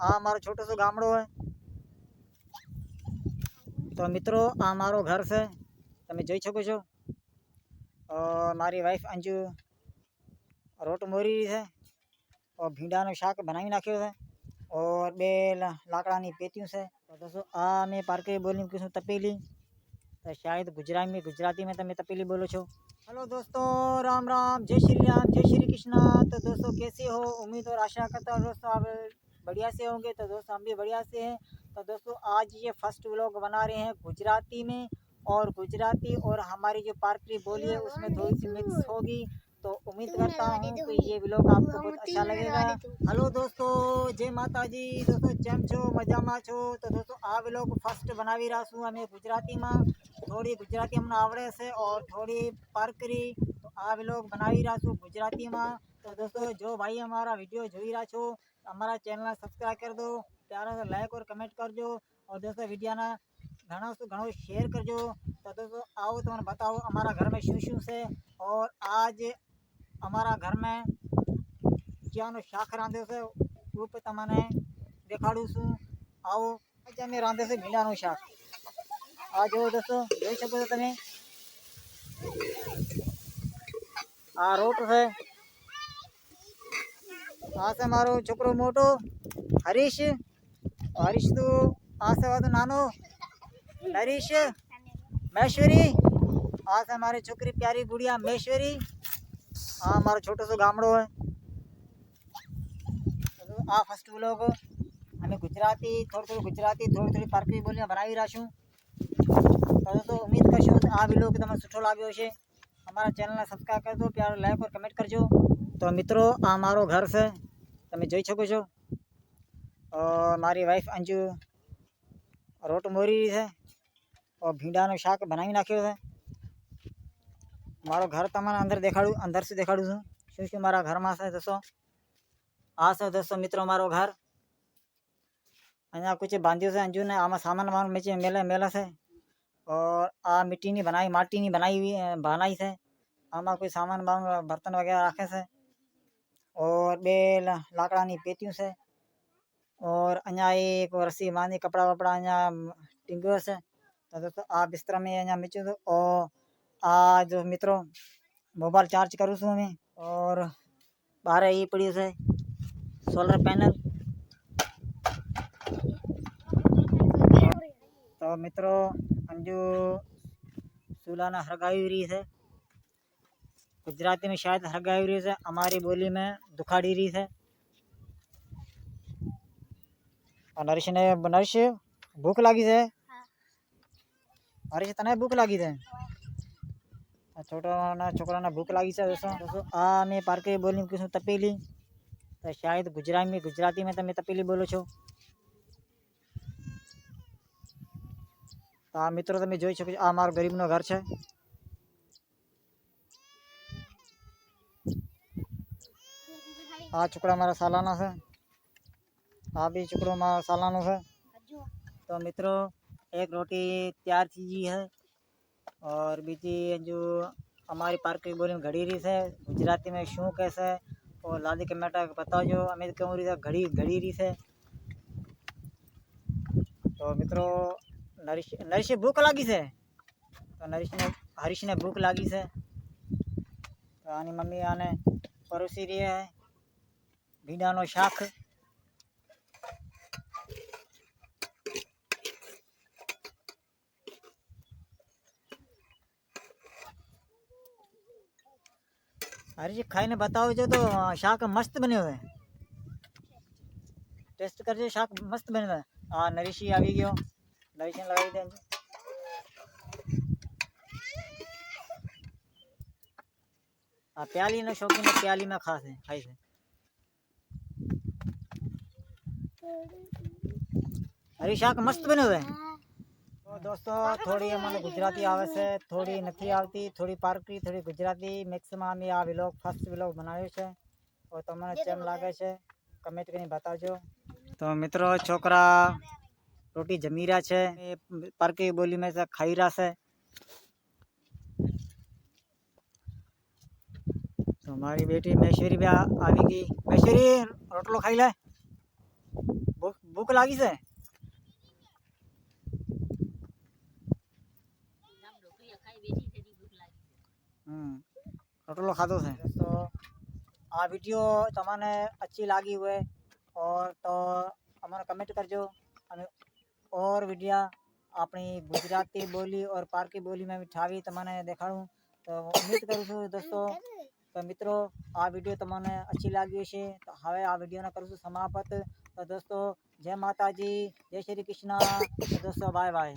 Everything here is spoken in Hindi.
આ મારો છોટો સો ગામડો है। તો મિત્રો આ મારો ઘર છે, તમે જોઈ શકો છો। મારી વાઈફ અંજુ રોટ મોરી છે और ભીંડાનું શાક બનાવી નાખ્યો છે और બે લાકડાની પેટીઓ છે। તો દોસ્તો આ મેં પારકી બોલી કીધું તપેલી, तो शायद गुजराती में તમે तपेली बोलो छो। हेलो दोस्तों, राम राम, जय श्री राम, जय श्री कृष्णा। तो दोस्तों कैसे हो? उम्मीद और आशा करता हूँ दोस्तों आप बढ़िया से होंगे। तो दोस्तों हम भी बढ़िया से हैं। तो दोस्तों आज ये फर्स्ट व्लॉग बना रहे हैं गुजराती में, और गुजराती और हमारी जो पारकरी बोली है उसमें थोड़ी सी मिक्स होगी। तो उम्मीद करता हूँ कि ये व्लॉग आपको बहुत अच्छा लगेगा। हेलो दोस्तों, जय माता जी। दोस्तों केम छो? मजामा छो? तो दोस्तों आ व्लॉग फर्स्ट बनावी राशू हमें गुजराती में, थोड़ी गुजराती हमने आवड़े से और थोड़ी पारकरी। तो आ व्लॉग बनावी राशू गुजराती में। तो दोस्तों जो भाई हमारा वीडियो જોઈ રહ્યા છો हमारा चैनल सब्सक्राइब कर दो, प्यारा सा लाइक और कमेंट करजो, और दोस्तों वीडियो ना घणो से घणो शेयर करजो। तो दोस्तों आओ तुम्हें बताओ हमारा घर में शू शू से, और आज हमारा घर में क्या शाक रांधे से वो पे तमने देखाड़ू छू। आओ आज अमे रांधे से भींडाનું શાક। आ जो दोस्तों જોઈ શકો છો તમે, आ रोट है। आ से मारो छोकरो मोटो हरीश, हरीश तो आ से वातो नानो नरेश, महेश्वरी। आ से हमारे छोकरी प्यारी गुड़िया महेश्वरी। आ हमारो छोटो सो गामड़ो है। आ फर्स्ट व्लॉग हमें गुजराती थोड़ी गुजराती थोड़ी पारकरी बोलियां बनावी राशू। तो दोस्तों उम्मीद करशो आ व्लॉग तमने सुठो लाग्यो हशे। हमारा चैनल ने सब्सक्राइब कर दो, प्यार लाइक और कमेंट करजो। तो मित्रों आ मारो घर से, તમે જોઈ શકો છો। મારી વાઈફ અંજુ રોટ મોરી છે और ભીંડાનું શાક બનાવી નાખ્યો છે। મારો ઘર તમને અંદર से દેખાડું છું શું શું મારા ઘરમાં છે। दोस्तों આ છે दोस्तों મિત્રો મારો ઘર। અહીંયા कुछ બાંધ્યું છે અંજુ ને, આમાં સામાન મેલા છે, और આ મિટ્ટીની માટીની બનાવી છે। આમાં કોઈ સામાન બર્તન વગેરે રાખે છે, और बे लाकड़ानी पेटियों से, और अञा एक रस्सी बांधी कपड़ा वपड़ा अञा टिंगो से। तो दोस्तों आ बिस्तर में अञा मिचू तो, और आ जो मित्रों मोबाइल चार्ज करूँ छू मैं, और बाहर ये पड़ी से सोलर पैनल। तो मित्रों अंजू चूल्हा हरगावी रही है, गुजराती में शायद हरगावी रही है, हमारी बोली में दुखाड़ी रही है। और नरेश भूख लागी है। नरेश तने भूख लागी है? छोकरा ने भूख लागी है। दोस्तों आ मैं पारकी बोली कीधुं तपेली, तो शायद गुजराती में तमे तपेली बोलो छो। आ मित्रों तमे જોઈ શકો છો આ મારો ગરીબનો ઘર છે। आ चुकड़ा मारा सालाना है, आ भी चुकड़ो मारा सालानो है। तो मित्रों एक रोटी तैयार चीजी है, और बीजी जो हमारी पारकरी बोली में घड़ी रही है गुजराती में शू कैसे, और लादी कमेटा बताओ जो हमें क्यों रही है घड़ी रही है। तो मित्रों नरेश भूख लागी है, तो हरीश ने भूख लागी है। तो आनी मम्मी आने परोसी रही है ભીંડાનો શાક। हरी जी खाई ने बताओ जो, तो शाक मस्त बने हुए, टेस्ट करजो, शाक मस्त बने हुए। हाँ नरीशी આવી ગયો, નરીશને લગાવી દે। આ પ્યાલી નો શોખીન પ્યાલી में ખાય છે। हरी शाक मस्त बने हुए। तो दोस्तों थोड़ी हमारे गुजराती आवे से, थोड़ी नहीं आती, थोड़ी पारकरी थोड़ी गुजराती मिक्स में अमी आ व्लॉग फर्स्ट व्लॉग बनाव्यो छे। और तमने केम लागे छे कमेंट करी बतावजो। तो मित्रों छोकरा रोटी जमी रहा छे, पारकरी बोली में से खाई रहा से। तो हमारी बेटी महेश्वरी भी आवी गई। महेश्वरी रोटलो खाई ले, भूख ભૂખ લાગી છે? रोटलो खाधो से। तो आ वीडियो तमने अच्छी लगी हुए और तो हमारा कमेंट करजो। अमे और वीडियो अपनी गुजराती बोली और पारकी बोली में भी ठावी तमने देखाड़ूँ। तो उम्मीद करूँ छूँ दोस्तों तो मित्रों आ वीडियो तमने अच्छी लगी है तो हवे आ वीडियो ने करूँ समाप्त। तो दोस्तों जय माता जी, जय श्री कृष्णा। तो दोस्तों बाय बाय।